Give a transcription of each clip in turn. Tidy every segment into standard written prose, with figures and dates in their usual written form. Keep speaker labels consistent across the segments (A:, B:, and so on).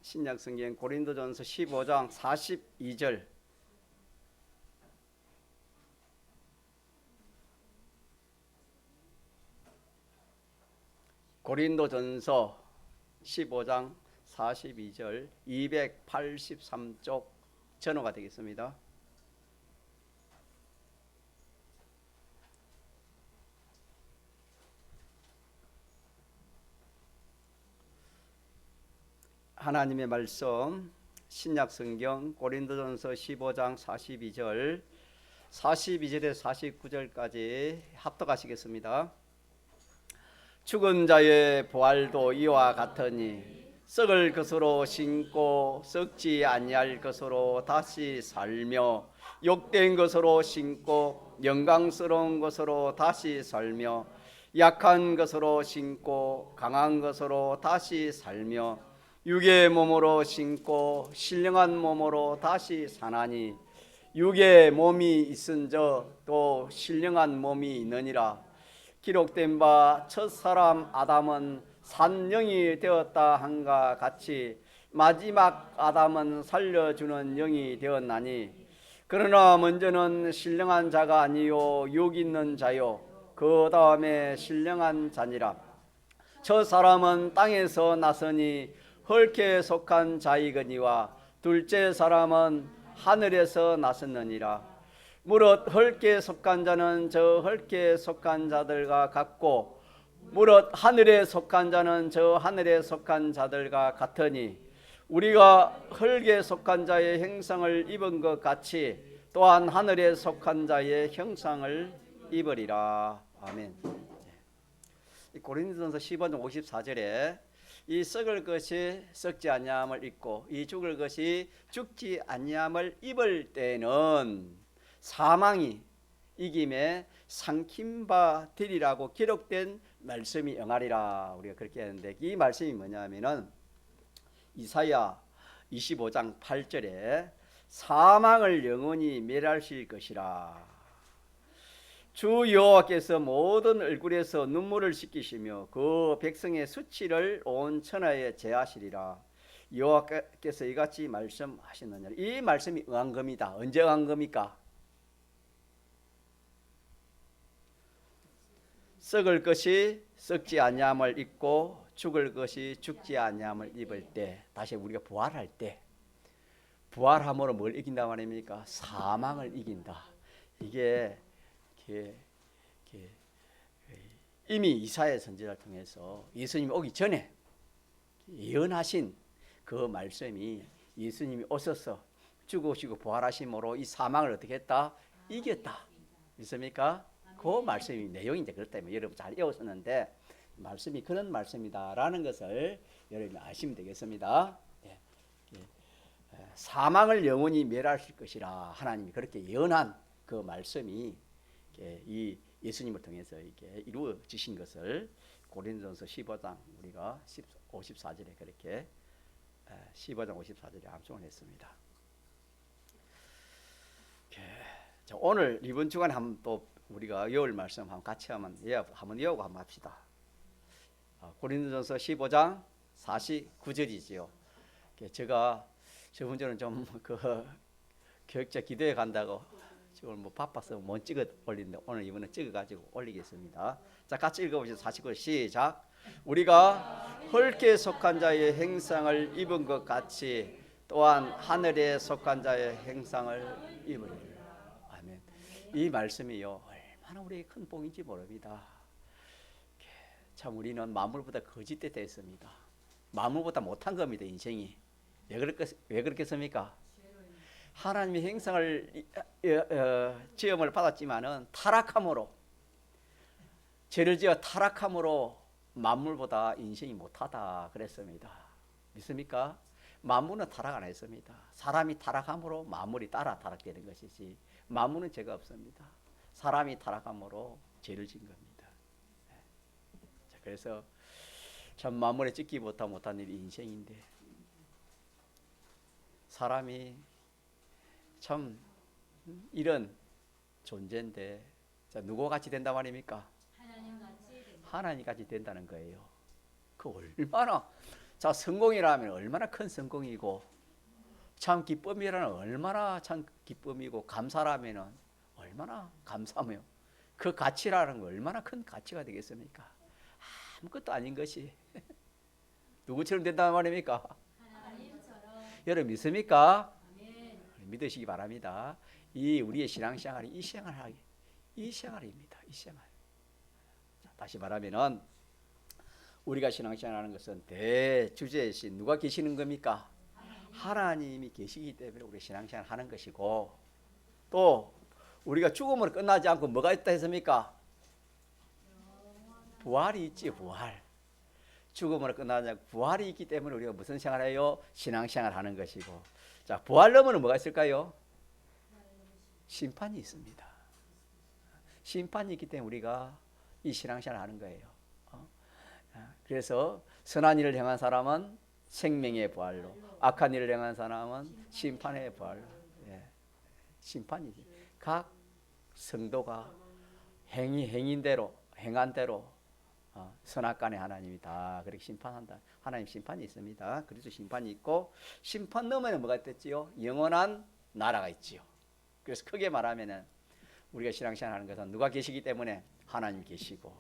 A: 신약성경 고린도전서 15장 42절. 고린도전서 15장 42절 283쪽 전호가 되겠습니다. 하나님의 말씀 신약성경 고린도전서 15장 42절 42절에서 49절까지 합독하시겠습니다. 죽은 자의 부활도 이와 같으니 썩을 것으로 신고 썩지 아니할 것으로 다시 살며 욕된 것으로 신고 영광스러운 것으로 다시 살며 약한 것으로 신고 강한 것으로 다시 살며 육의 몸으로 신고 신령한 몸으로 다시 사나니 육의 몸이 있은저 또 신령한 몸이 있느니라. 기록된 바 첫사람 아담은 산영이 되었다 한가 같이 마지막 아담은 살려주는 영이 되었나니 그러나 먼저는 신령한 자가 아니요 육 있는 자요 그 다음에 신령한 자니라. 첫사람은 땅에서 나서니 헐게 속한 자이거니와 둘째 사람은 하늘에서 나섰느니라. 무릇 헐게 속한 자는 저 헐게 속한 자들과 같고 무릇 하늘에 속한 자는 저 하늘에 속한 자들과 같으니 우리가 헐게 속한 자의 형상을 입은 것 같이 또한 하늘에 속한 자의 형상을 입으리라. 아멘. 고린도전서 15장 54절에 이 썩을 것이 썩지 아니함을 입고 이 죽을 것이 죽지 아니함을 입을 때는 사망이 이김에 삼킨 바 되리라고 기록된 말씀이 응하리라. 우리가 그렇게 했는데 이 말씀이 뭐냐면은 이사야 25장 8절에 사망을 영원히 멸하실 것이라. 주 여호와께서 모든 얼굴에서 눈물을 씻기시며 그 백성의 수치를 온 천하에 제하시리라. 여호와께서 이같이 말씀하시느니라. 이 말씀이 응한 겁니다. 언제 응한 겁니까? 썩을 것이 썩지 아니함을 입고 죽을 것이 죽지 아니함을 입을 때, 다시 우리가 부활할 때, 부활함으로 뭘 이긴다 말입니까? 사망을 이긴다. 이게 이미 이사야 선지자를 통해서 예수님이 오기 전에 예언하신 그 말씀이 예수님이 오셔서 죽으시고 부활하심으로 이 사망을 어떻게 했다? 이겼다. 믿습니까? 그 말씀이 내용이 이제 그렇기 때문에 여러분 잘 외우셨는데 말씀이 그런 말씀이다라는 것을 여러분이 아시면 되겠습니다. 사망을 영원히 멸하실 것이라 하나님이 그렇게 예언한 그 말씀이 이 예수님을 통해서 이렇게 이루어지신 것을 고린도전서 15장 우리가 54절에 그렇게 15장 54절에 암송을 했습니다. 오늘 이번 주간에 한번 또 우리가 외울 말씀 한번 같이 한번 외우고 한번 합시다. 고린도전서 15장 49절이지요. 제가 저번 주는 좀 교육자 기도에 간다고 지금 바빠서 못 찍어 올리는데 오늘 이번에 찍어가지고 올리겠습니다. 자, 같이 읽어보시죠. 49절 시작. 우리가 헐게 속한 자의 형상을 입은 것 같이 또한 하늘에 속한 자의 형상을 입으리라. 아멘. 이 말씀이요 얼마나 우리에게 큰 복인지 모릅니다. 참 우리는 만물보다 거짓되다 했습니다. 만물보다 못한 겁니다. 인생이. 왜 그렇겠습니까? 하나님의 형상을 지음을 받았지만은 타락함으로 죄를 지어 타락함으로 만물보다 인생이 못하다 그랬습니다. 믿습니까? 만물은 타락 안 했습니다. 사람이 타락함으로 만물이 따라 타락되는 것이지 만물은 죄가 없습니다. 사람이 타락함으로 죄를 진 겁니다. 자, 그래서 참 만물에 찍기 못한 일이 인생인데 사람이 참 이런 존재인데 자, 누구 같이 된다 말입니까? 하나님 같이 된다는 거예요. 그 얼마나 자, 성공이라면 얼마나 큰 성공이고, 참 기쁨이라는 얼마나 참 기쁨이고, 감사라면 얼마나 감사하며, 그 가치라는 거 얼마나 큰 가치가 되겠습니까? 아무것도 아닌 것이 누구처럼 된다는 말입니까? 여러분 믿습니까? 믿으시기 바랍니다. 이 우리의 신앙생활이 이 생활입니다. 이 생활. 자, 다시 말하면은 우리가 신앙생활하는 것은 대주제이신 누가 계시는 겁니까? 하나님이 계시기 때문에 우리 신앙생활 하는 것이고, 또 우리가 죽음으로 끝나지 않고 뭐가 있다 했습니까? 부활이 있지. 부활. 죽음으로 끝나지 않고 부활이 있기 때문에 우리가 무슨 생활해요? 신앙생활 하는 것이고, 자, 부활 넘어는 뭐가 있을까요? 심판이 있습니다. 심판이 있기 때문에 우리가 이 신앙생활 하는 거예요. 그래서 선한 일을 행한 사람은 생명의 부활로, 악한 일을 행한 사람은 심판의 부활로. 예. 심판이지. 각 성도가 행한 대로 선악간의 하나님이 다 그렇게 심판한다. 하나님 심판이 있습니다. 그래서 심판이 있고, 심판 너머에는 뭐가 있겠지요? 영원한 나라가 있지요. 그래서 크게 말하면은 우리가 신앙생활 하는 것은 누가 계시기 때문에 하나님 계시고,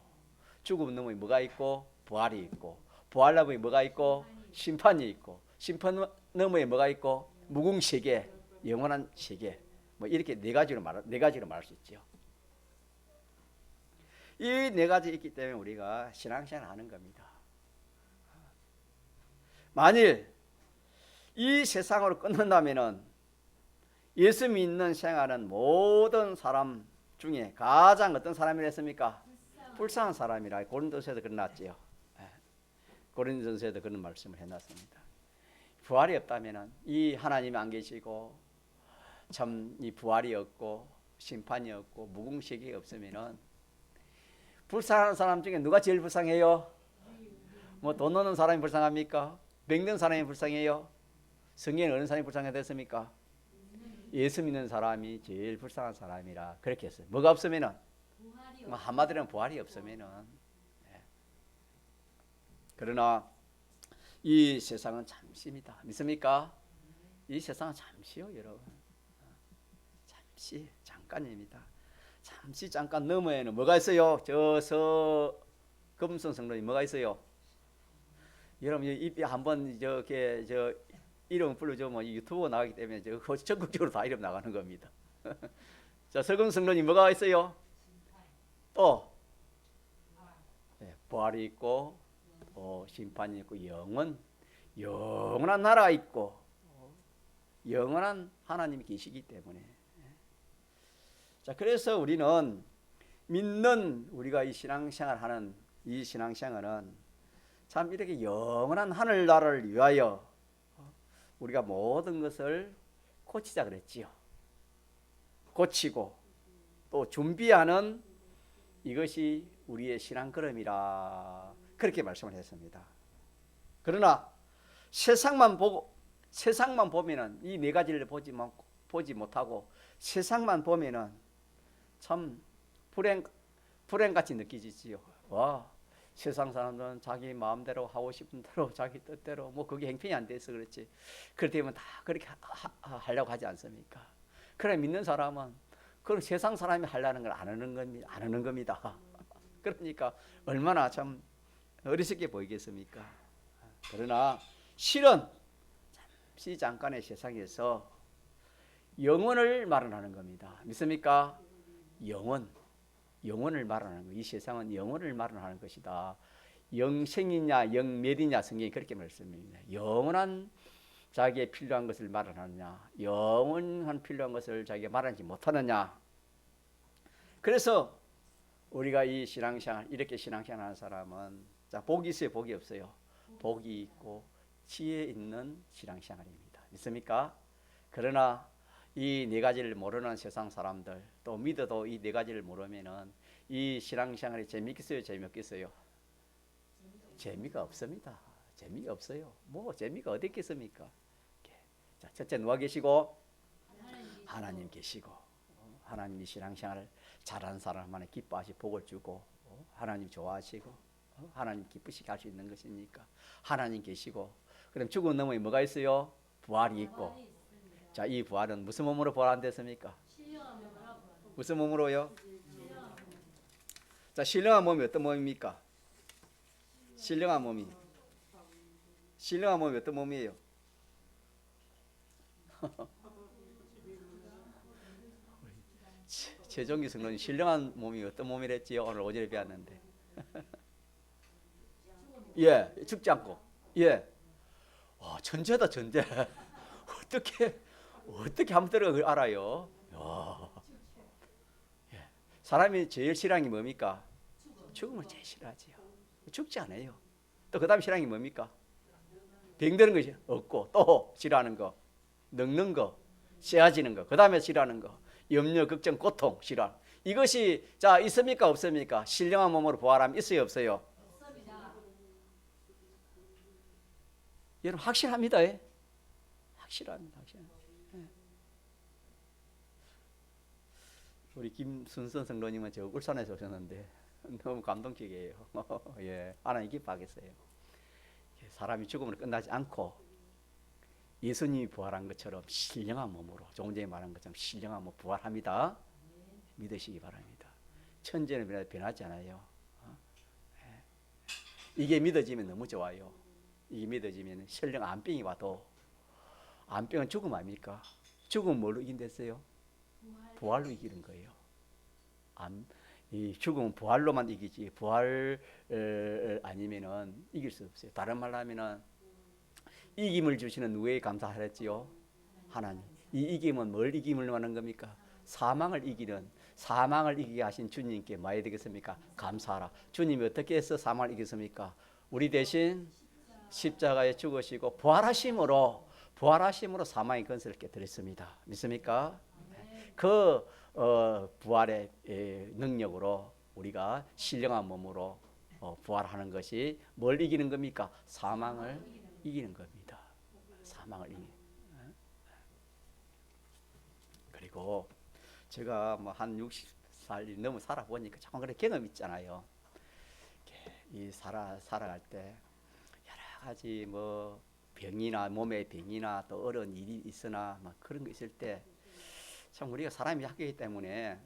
A: 죽음 너머에 뭐가 있고? 부활이 있고, 부활 너머에 뭐가 있고? 심판이 있고, 심판 너머에 뭐가 있고? 무궁세계, 영원한 세계. 뭐 이렇게 네 가지로 말할 수 있지요. 이 네 가지 있기 때문에 우리가 신앙생활 하는 겁니다. 만일 이 세상으로 끝난다면은 예수 믿는 생활은 모든 사람 중에 가장 어떤 사람이라 했습니까? 불쌍한 사람이라 고린도서에도 그랬지요. 고린도서에도 그런 말씀을 해놨습니다. 부활이 없다면은, 이 하나님이 안 계시고 참 이 부활이 없고 심판이 없고 무궁세계가 없으면은 불쌍한 사람 중에 누가 제일 불쌍해요? 뭐 돈 없는 사람이 불쌍합니까? 병든 사람이 불쌍해요? 성경에 어느 사람이 불쌍해 됐습니까? 예수 믿는 사람이 제일 불쌍한 사람이라 그렇게 했어요. 뭐가 없으면은, 뭐 한마디로는 부활이 없으면은. 예. 그러나 이 세상은 잠시입니다. 믿습니까? 이 세상은 잠시요, 여러분. 잠시, 잠깐입니다. 잠시 잠깐 너머에는 뭐가 있어요? 저 금손 성도님 뭐가 있어요? 여러분 입에 한번 저 이름 불러줘 뭐 유튜브 나가기 때문에 저 전국적으로 다 이름 나가는 겁니다. 자, 서금 성도님 뭐가 있어요? 또 네, 부활이 있고, 또 심판이 있고, 영원한 나라가 있고, 영원한 하나님이 계시기 때문에. 자, 그래서 우리는 믿는 우리가 이 신앙생활하는 이 신앙생활은 참 이렇게 영원한 하늘나라를 위하여 우리가 모든 것을 고치자 그랬지요. 고치고 또 준비하는 이것이 우리의 신앙 걸음이라 그렇게 말씀을 했습니다. 그러나 세상만 보면은 이 네 가지를 보지 못하고 세상만 보면은 참 불행같이 느끼지요. 와, 세상 사람들은 자기 마음대로 하고 싶은 대로 자기 뜻대로 뭐 그게 형편이 안 돼서 그렇지. 그렇다면 다 그렇게 하려고 하지 않습니까? 그래 믿는 사람은 그런 세상 사람이 하려는 걸 안 하는 겁니다. 그러니까 얼마나 참 어리석게 보이겠습니까? 그러나 실은 잠시 잠깐의 세상에서 영원을 말하는 겁니다. 믿습니까? 영원을 말하는 거. 이 세상은 영원을 말하는 것이다. 영생이냐 영멸이냐 성경이 그렇게 말씀합니다. 영원한 자기의 필요한 것을 말하느냐, 영원한 필요한 것을 자기가 말하지 못하느냐. 그래서 우리가 이 신앙생활 이렇게 신앙생활하는 사람은 자, 복이 있어요, 복이 없어요? 복이 있고 지혜 있는 신앙생활입니다. 믿습니까? 그러나 이 네 가지를 모르는 세상 사람들, 또 믿어도 이 네 가지를 모르면은 이 신앙생활이 재밌겠어요, 재미없겠어요? 재미가 없습니다. 재미가 없어요. 뭐 재미가 어디 있겠습니까? 자, 첫째 누가 계시고? 하나님 계시고, 하나님이 신앙생활을 잘하는 사람만에 기뻐하시 복을 주고, 하나님 좋아하시고, 하나님 기쁘시게 할 수 있는 것이니까 하나님 계시고 그럼 죽은 너머에 뭐가 있어요? 부활이 있고 자, 이 부활은 무슨 몸으로 부활한댔습니까? 무슨 몸으로요? 자, 신령한 몸이 어떤 몸입니까? 신령한 몸이 어떤 몸이에요? 최종기 성도님 신령한 몸이 어떤 몸이랬지요? 오늘 오전에 배웠는데 예, 죽지 않고 예, 천재다 천재. 어떻게 한번 들어가 그걸 알아요? 예. 사람이 제일 싫어하는 게 뭡니까? 죽음을 제일 싫어하지요. 죽지 않아요. 또 그다음 싫어하는 게 뭡니까? 병드는 것이 없고 또 싫어하는 거 늙는 거 쇠해지는 거 그다음에 싫어하는 거 염려 걱정 고통 싫어. 이것이 자 있습니까 없습니까? 신령한 몸으로 부활하면 있어요 없어요? 여러분 확실합니다. 예? 확실합니다. 예. 우리 김순선 성도님은 저 울산에서 오셨는데 너무 감동적이에요. 예, 하나님 기뻐하겠어요. 사람이 죽음으로 끝나지 않고 예수님이 부활한 것처럼 신령한 몸으로 조금 전에 말한 것처럼 신령한 몸 부활합니다. 믿으시기 바랍니다. 천재는 변하지 않아요. 이게 믿어지면 너무 좋아요. 이게 믿어지면 신령 암병이 와도 암병은 죽음 아닙니까? 죽음은 뭘로 이긴댔어요? 부활로 이기는 거예요. 이 죽음은 부활로만 이기지 부활 아니면은 이길 수 없어요. 다른 말로 하면은 이김을 주시는 누구에게 감사하랬지요? 하나님. 이 이김은 뭘 이김을 하는 겁니까? 사망을 이기게 하신 주님께 뭐 해야 되겠습니까? 감사하라. 주님이 어떻게 해서 사망을 이겼습니까? 우리 대신 십자가에 죽으시고 부활하심으로 사망의 권세를 깨뜨렸습니다. 믿습니까? 그 부활의 능력으로 우리가 신령한 몸으로 부활하는 것이 뭘 이기는 겁니까? 사망을 이기는 겁니다. 사망을 이기는. 그리고 제가 뭐 한 60살 넘어 살아보니까 참 그런 경험 있잖아요. 이 살아갈 때 여러 가지 뭐 병이나 몸의 병이나 또 어려운 일이 있으나 막 그런 거 있을 때 참 우리가 사람이 약하기 때문에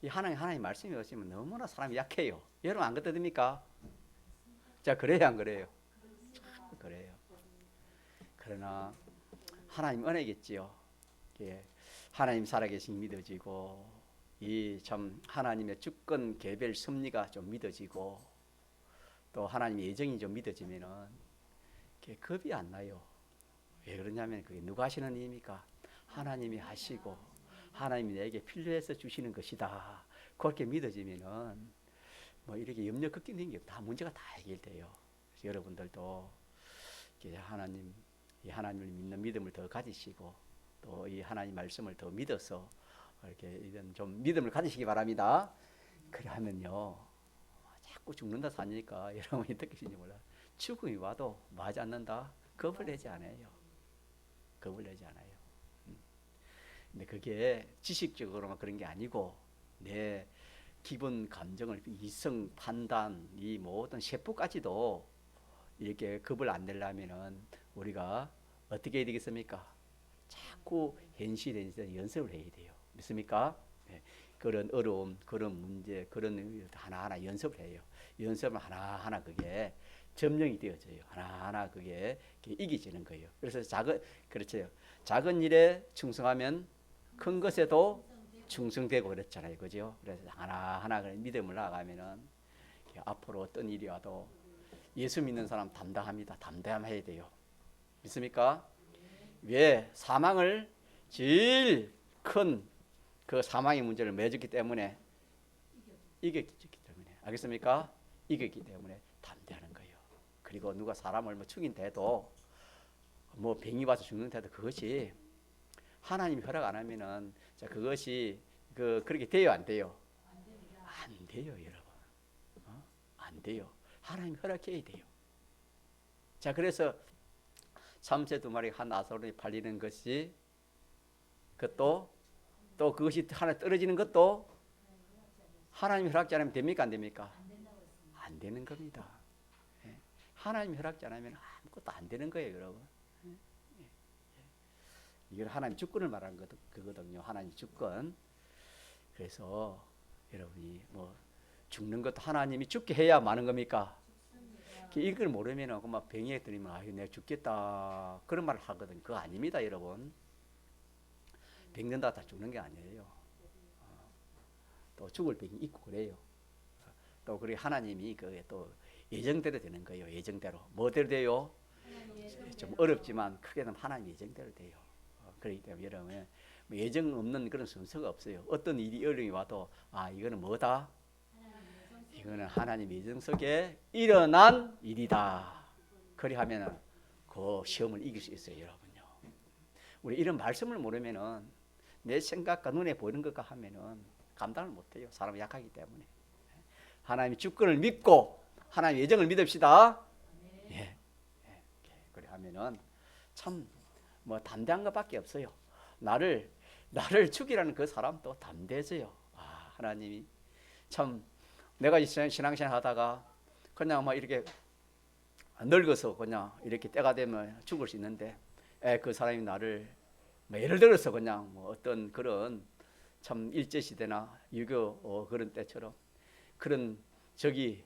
A: 이 하나님 말씀이 없으면 너무나 사람이 약해요. 여러분 안 그렇습니까? 자, 그래요 안 그래요? 그래요. 그러나 하나님 은혜겠지요. 예, 하나님 살아계신 믿어지고 이 참 하나님의 주권 개별 섭리가 좀 믿어지고 또 하나님의 예정이 좀 믿어지면은 겁이 안 나요. 왜 그러냐면 그게 누가 하시는 일입니까? 하나님이 하시고 하나님이 내게 필요해서 주시는 것이다. 그렇게 믿어지면은 뭐 이렇게 염려 걱정되는 게 다 문제가 다 해결돼요. 그래서 여러분들도 하나님을 믿는 믿음을 더 가지시고 또 이 하나님 말씀을 더 믿어서 이렇게 이런 좀 믿음을 가지시기 바랍니다. 그래 하면요 자꾸 죽는다 사니까 여러분이 느끼시는지 몰라. 죽음이 와도 맞지 않는다. 겁을 내지 않아요. 근데 그게 지식적으로만 그런 게 아니고 내 기본 감정을 이성 판단 이 모든 세포까지도 이렇게 겁을 안 내려면은 우리가 어떻게 해야 되겠습니까? 자꾸 현실에 연습을 해야 돼요. 믿습니까? 네. 그런 어려움, 그런 문제, 그런 하나하나 연습을 해요. 연습을 하나하나 그게 점령이 되어져요. 하나하나 그게 이기지는 거예요. 그래서 그렇죠. 작은 일에 충성하면 큰 것에도 충성되고 그랬잖아요. 그죠? 그래서 하나하나 믿음을 나아가면은 앞으로 어떤 일이 와도 예수 믿는 사람 담대합니다. 담대해야 돼요. 믿습니까? 왜? 사망을 제일 큰 그 사망의 문제를 맺었기 때문에 이겼기 때문에 알겠습니까? 이겼기 때문에 담대하는 거예요. 그리고 누가 사람을 뭐 죽인데도 뭐 병이 와서 죽는데도 그것이 하나님이 허락 안 하면은 자 그것이 그렇게 돼요 안 돼요? 안 돼요 여러분. 안 돼요. 하나님 허락해야 돼요. 자 그래서 참새 두 마리 한 아사로에 팔리는 것이 그것도 또 그것이 하나 떨어지는 것도 하나님이 허락지 않으면 됩니까 안 됩니까? 안 되는 겁니다. 예. 하나님 허락지 않으면 아무것도 안 되는 거예요, 여러분. 이건 하나님 주권을 말하는 거거든요. 하나님 주권. 그래서 여러분이 뭐 죽는 것도 하나님이 죽게 해야 마는 겁니까? 이걸 모르면은 막 병에 들리면 아유 내가 죽겠다 그런 말을 하거든. 그거 아닙니다, 여러분. 병든다 다 죽는 게 아니에요. 또 죽을 병이 있고 그래요. 또 그리 하나님이 그게 또 예정대로 되는 거예요. 예정대로. 뭐대로 돼요? 좀 어렵지만 크게는 하나님 예정대로 돼요. 그렇기 때문에 여러분 뭐 예정 없는 그런 순서가 없어요. 어떤 일이 어려움이 와도 이거는 뭐다? 이거는 하나님 예정 속에 일어난 일이다. 그리하면은 그 시험을 이길 수 있어요, 여러분요. 우리 이런 말씀을 모르면은 내 생각과 눈에 보이는 것과 하면은 감당을 못해요. 사람은 약하기 때문에. 하나님의 주권을 믿고 하나님 예정을 믿읍시다. 예. 그래 하면은 참 뭐 담대한 것밖에 없어요. 나를 죽이라는 그 사람도 담대해져요. 하나님이 참 내가 신앙생활 하다가 그냥 막 이렇게 늙어서 그냥 이렇게 때가 되면 죽을 수 있는데 그 사람이 나를 뭐 예를 들어서 그냥 뭐 어떤 그런 참 일제시대나 유교 그런 때처럼 그런 저기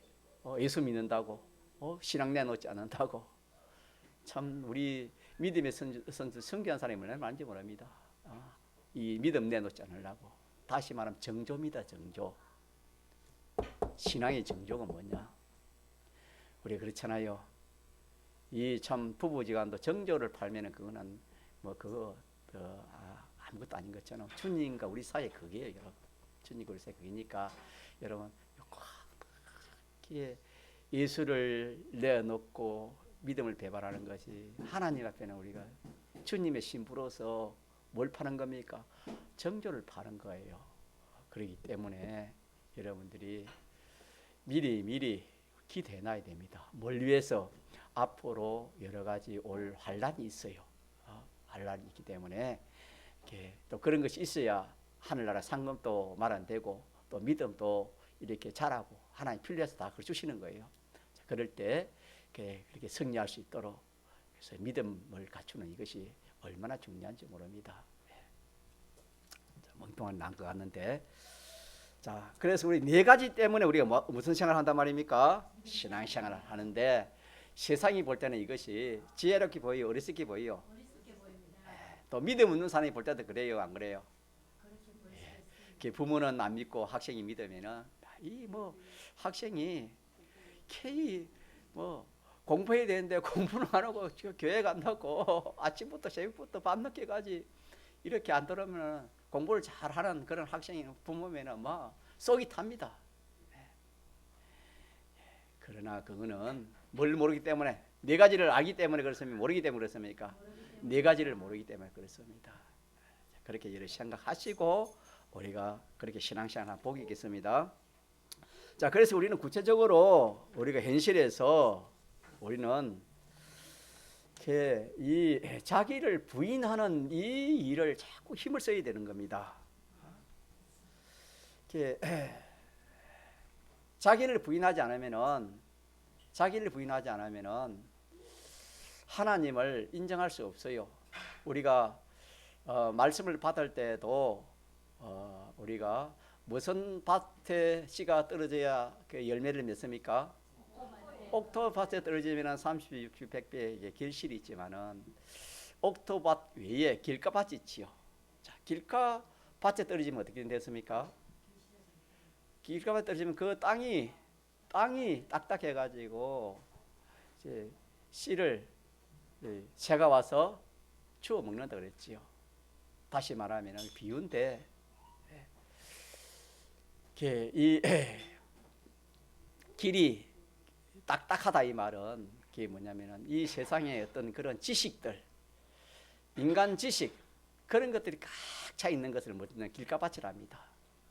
A: 예수 믿는다고 신앙 내놓지 않는다고 참 우리 믿음의 선수 성교한 사람이 얼마나 많은지 모릅니다. 이 믿음 내놓지 않으려고. 다시 말하면 정조입니다. 정조. 신앙의 정조가 뭐냐? 우리 그렇잖아요. 이 참 부부지간도 정조를 팔면은 그거는 뭐 그거 아무것도 아닌 것처럼 주님과 우리 사이에 그게요, 여러분. 주님과 우리 사이에 그게니까 여러분 예수를 내놓고 믿음을 배반하는 것이 하나님 앞에는 우리가 주님의 신부로서 뭘 파는 겁니까? 정조를 파는 거예요. 그렇기 때문에 여러분들이 미리 기대해놔야 됩니다. 뭘 위해서? 앞으로 여러 가지 올 환란이 있어요. 환란이 있기 때문에 또 그런 것이 있어야 하늘나라 상급도 말 안 되고 또 믿음도 이렇게 자라고 하나님 필요해서 다 그걸 주시는 거예요. 그럴 때 그렇게 승리할 수 있도록 그래서 믿음을 갖추는 이것이 얼마나 중요한지 모릅니다. 멍뚱한 난 것 같는데 자 그래서 우리 네 가지 때문에 우리가 무슨 생활을 한단 말입니까? 신앙생활을 하는데 세상이 볼 때는 이것이 지혜롭게 보여요? 어리석게 보여요? 또 믿음 없는 사람이 볼 때도 그래요? 안 그래요? 부모는 안 믿고 학생이 믿으면은 이 뭐 학생이 뭐 공부해야 되는데 공부는 안 하고 교회 간다고 아침부터 새벽부터 밤늦게까지 이렇게 안 들으면 공부를 잘하는 그런 학생이 부모면은 뭐 속이 탑니다. 그러나 그거는 뭘 모르기 때문에 네 가지를 알기 때문에 그렇습니까? 모르기 때문에 그렇습니까? 네 가지를 모르기 때문에 그렇습니다. 그렇게 여러 생각하시고 우리가 그렇게 신앙생활 복이 있겠습니다. 자, 그래서 우리는 구체적으로 우리가 현실에서 우리는 이 자기를 부인하는 이 일을 자꾸 힘을 써야 되는 겁니다. 자기를 부인하지 않으면은 하나님을 인정할 수 없어요. 우리가 말씀을 받을 때도 우리가 무슨 밭에 씨가 떨어져야 그 열매를 맺습니까? 옥토밭에 떨어지면 30, 60, 100배의 결실이 있지만은 옥토밭 외에 길가밭이 있지요. 자, 길가밭에 떨어지면 어떻게 됐습니까? 길가밭에 떨어지면 그 땅이 딱딱해가지고 이제 씨를 새가 와서 주워 먹는다 그랬지요. 다시 말하면 비유인데 이 길이 딱딱하다 이 말은 그게 뭐냐면은 이 세상에 어떤 그런 지식들, 인간 지식 그런 것들이 꽉 차 있는 것을 뭐냐면 길가밭이랍니다.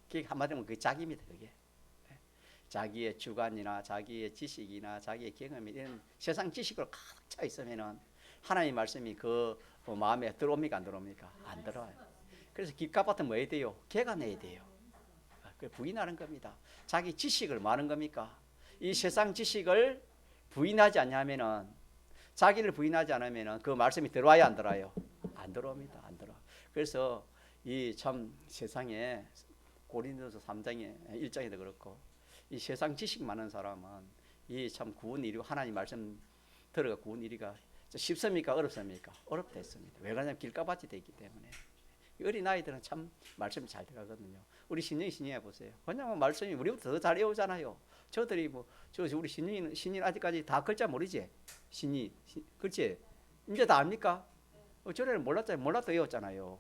A: 그게 한마디로 그 자기입니다. 그게 자기의 주관이나 자기의 지식이나 자기의 경험이 이런 세상 지식으로 가득 차 있으면은 하나님의 말씀이 그 마음에 들어옵니까 안 들어옵니까? 안 들어와요. 그래서 길가밭은 뭐 해야 돼요? 개가 내야 돼요. 그 부인하는 겁니다. 자기 지식을 뭐 하는 겁니까? 이 세상 지식을 부인하지 않냐면은, 자기를 부인하지 않으면은 그 말씀이 들어와야 안 들어와요? 안 들어옵니다. 안 들어. 그래서 이 참 세상에 고린도서 3장에 1장에도 그렇고 이 세상 지식 많은 사람은 이 참 구원 이루 하나님 말씀 들어가 구원 이루기가 쉽습니까? 어렵습니까? 어렵다 했습니다. 왜 그러냐면 길가밭이 되기 때문에. 어린 아이들은 참 말씀이 잘 들어가거든요. 우리 신령해 보세요. 왜냐면 말씀이 우리보다 더 잘 외우잖아요. 저들이 우리 신인 아직까지 다 글자 모르지? 그렇지? 이제 다 압니까? 전에는 몰랐잖아요. 몰라도 외웠잖아요.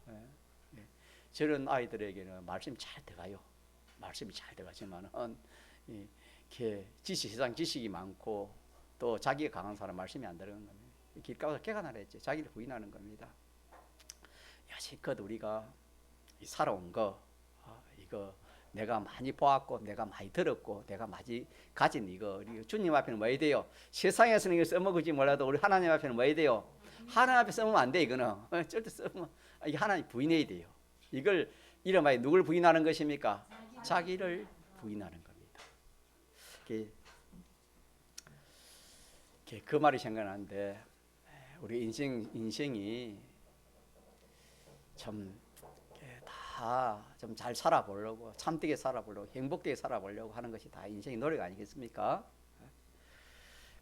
A: 예. 예. 저런 아이들에게는 말씀이 잘 들어가요. 말씀이 잘 들어가지만은 세상 지식이 많고 또 자기가 강한 사람 말씀이 안 들어가는 겁니다. 길가에서 개가 나라 했지. 자기를 부인하는 겁니다. 여지껏 우리가 살아온 거 이거 내가 많이 보았고 내가 많이 들었고 내가 많이 가진 이거 주님 앞에는 뭐 해야 돼요? 세상에서는 이거 써먹을지 몰라도 우리 하나님 앞에는 뭐 해야 돼요? 하나님 앞에 써먹으면 안 돼. 이거는 절대 써먹으면 이게 하나님 부인해야 돼요. 이걸 이름하여 누굴 부인하는 것입니까? 자기를 부인하는 겁니다. 그 말이 생각나는데 우리 인생이 참 다 좀 잘 살아보려고 참되게 살아보려고 행복되게 살아보려고 하는 것이 다 인생의 노력 아니겠습니까?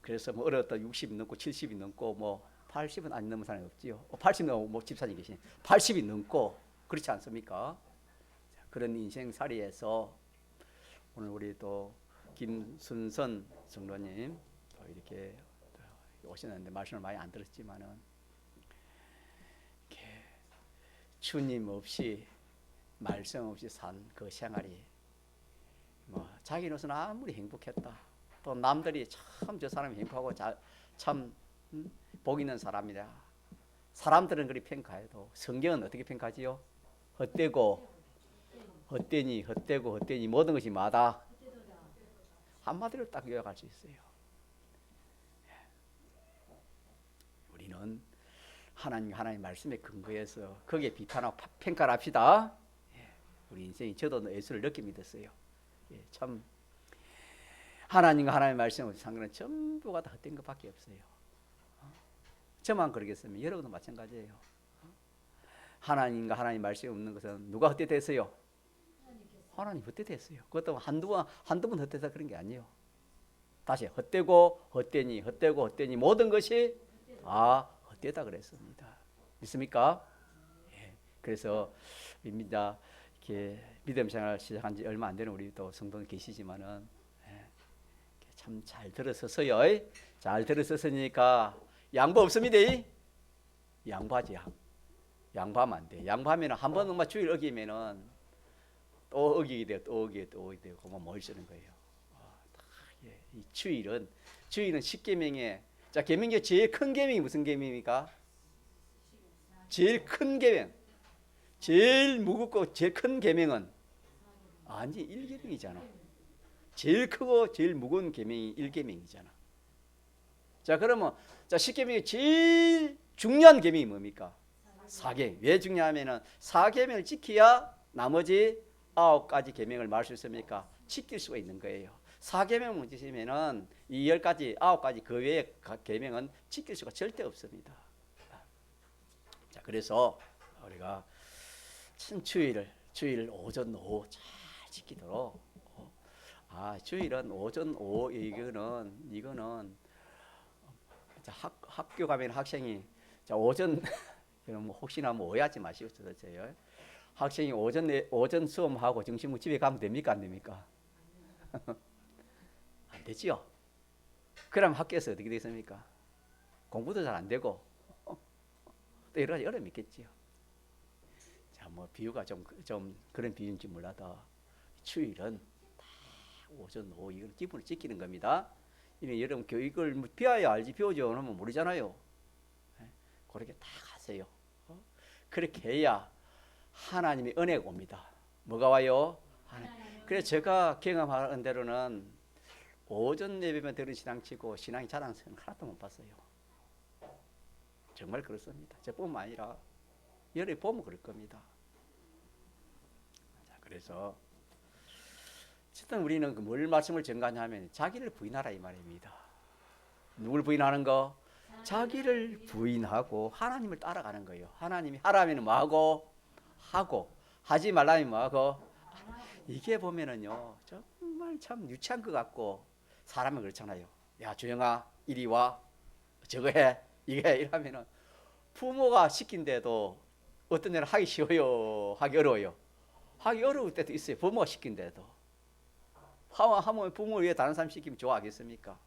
A: 그래서 뭐 어렸다 60이 넘고 70이 넘고 뭐 80은 안 넘는 사람이 없지요. 80 넘고 뭐 집사님 계시네. 80이 넘고 그렇지 않습니까? 그런 인생살이에서 오늘 우리 또 김순선 성도님 이렇게 오셨는데 말씀을 많이 안 들었지만은 주님 없이 말씀 없이 산 그 생활이 뭐 자기로서는 아무리 행복했다. 또 남들이 참 저 사람이 행복하고 참 복 있는 사람이다. 사람들은 그리 평가해도 성경은 어떻게 평가지요? 헛되고 헛되니 헛되고 헛되니 모든 것이 마다. 한마디로 딱 요약할 수 있어요. 우리는 하나님 말씀에 근거해서 거기에 비판하고 평가를 합시다. 우리 인생이 저도 예수를 늦게 믿었어요. 참 하나님과 하나님의 말씀을 상관은 전부가 다 헛된 것밖에 없어요. 저만 그러겠으면 여러분도 마찬가지예요. 하나님과 하나님 말씀이 없는 것은 누가 헛되됐어요? 하나님 헛되됐어요. 그것도 한두 번 헛되다 그런 게 아니에요. 다시 헛되고 헛되니 헛되고 헛되니 모든 것이 다 헛되다 그랬습니다. 믿습니까? 예. 그래서 이제 믿음 생활 시작한 지 얼마 안 되는 우리 또 성도는 계시지만은 참 잘 들어서서요. 잘 들어서서니까 양보 없습니다. 양보하지. 양보하면 안 돼. 양보하면 한 번 정말 주의를 어기면은 또 어기게 돼요. 또 어기게 되고 그만 뭘 쓰는 거예요. 이 주의는 10계명에 자 계명의 제일 큰 계명이 무슨 계명입니까? 제일 큰 계명. 제일 무겁고 제일 큰 계명은 아니 1계명이잖아. 제일 크고 제일 무거운 계명이 1계명이잖아. 자 그러면 자 10계명의 제일 중요한 계명이 뭡니까? 4계명. 왜 중요하면은 4계명을 지켜야 나머지 9가지 계명을 말할 수 있습니까? 지킬 수가 있는 거예요. 4계명을 지키면은 이 10가지 9가지 그 외의 계명은 지킬 수가 절대 없습니다. 자 그래서 우리가 참 주의를 오전 오후 잘 지키도록. 주일은 오전 오후 이거는 학교 가면 학생이 자 오전 뭐 혹시나 뭐 오해하지 마시고 들으세요. 학생이 오전 수업하고 점심 집에 가면 됩니까 안 됩니까? 안 되지요. 그럼 학교에서 어떻게 되겠습니까? 공부도 잘 안 되고 또 여러 가지 어려움이 있겠지요. 자 뭐 비유가 좀 그런 비유인지 몰라도 주일은 오전 오후 이걸 기본을 지키는 겁니다. 이미 여러분 교육을 배워야 알지 배우지 않으면 모르잖아요. 그렇게 다 하세요. 그렇게 해야 하나님의 은혜가 옵니다. 뭐가 와요? 그래서 제가 경험하는 대로는 오전 예배만 들은 신앙치고 신앙이 자랑스러운 하나도 못 봤어요. 정말 그렇습니다. 저뿐만 아니라 여러분이 보면 그럴 겁니다. 자, 그래서 어쨌든 우리는 뭘 말씀을 전가하냐면 자기를 부인하라 이 말입니다. 누굴 부인하는 거? 자기를 부인하고 하나님을 따라가는 거예요. 하나님이 하라면 뭐하고? 하고, 하지 말라면 뭐하고? 이게 보면은요 정말 참 유치한 것 같고, 사람은 그렇잖아요. 야 주영아 이리 와, 저거 해, 이게 해 이러면은 부모가 시킨데도 어떤 일을 하기 쉬워요, 하기 어려워요? 하기 어려울 때도 있어요. 부모가 시킨데도. 하면 부모 위에 다른 사람 시키면 좋아하겠습니까?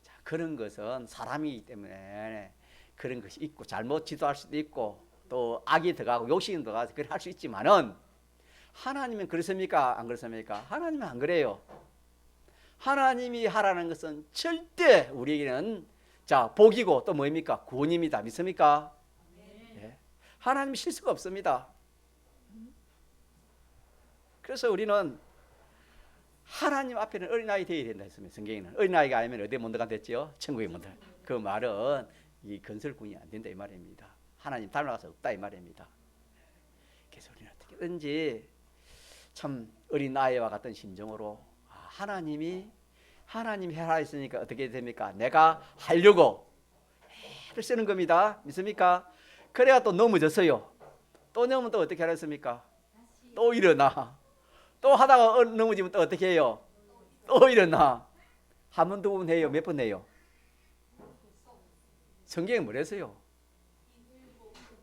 A: 자, 그런 것은 사람이기 때문에 그런 것이 있고, 잘못 지도할 수도 있고, 또 악이 들어가고 욕심이 들어가서 그렇게 할 수 있지만은, 하나님은 그렇습니까? 안 그렇습니까? 하나님은 안 그래요. 하나님이 하라는 것은 절대 우리에게는 자 복이고 또 뭐입니까? 구원입니다. 믿습니까? 네. 하나님 실수가 없습니다. 그래서 우리는 하나님 앞에는 어린아이 되어야 된다 했습니다. 성경에는 어린아이가 아니면 어디에 못 들어간댔지요? 천국에 못 들어가. 그 말은 이 건설군이 안 된다 이 말입니다. 하나님 닮아갈 수 없다 이 말입니다. 그래서 우리는 어떻게든지 참 어린아이와 같은 심정으로 하나님이 해라 했으니까 어떻게 됩니까? 내가 하려고 해를 쓰는 겁니다. 믿습니까? 그래야 또 넘어졌어요. 또 넘으면 또 어떻게 하랬습니까? 또 일어나. 또 하다가 넘어지면 또 어떻게 해요? 또 일어나. 한 번, 두 번 해요? 몇 번 해요? 성경에 뭐랬어요?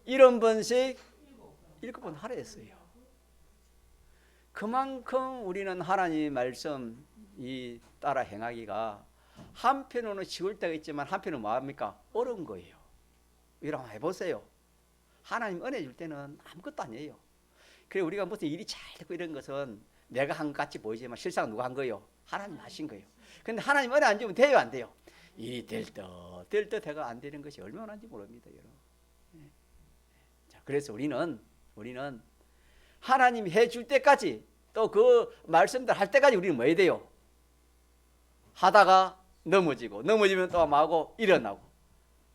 A: 70번씩 7번 하라 했어요. 그만큼 우리는 하나님의 말씀 이 따라 행하기가 한편으로는 쉬울 때가 있지만 한편으로는 뭐합니까? 어려운 거예요. 이런 거 해보세요. 하나님 은혜 줄 때는 아무것도 아니에요. 그래 우리가 무슨 일이 잘 되고 이런 것은 내가 한 것 같이 보이지만 실상 누가 한 거예요? 하나님 하신 거예요. 근데 하나님 은혜 안 주면 돼요, 안 돼요? 일이 될 듯 해가 안 되는 것이 얼마나 인지 모릅니다, 여러분. 자, 그래서 우리는 하나님이 해줄 때까지 또 그 말씀들 할 때까지 우리는 뭐 해야 돼요? 하다가 넘어지면 또 뭐하고 일어나고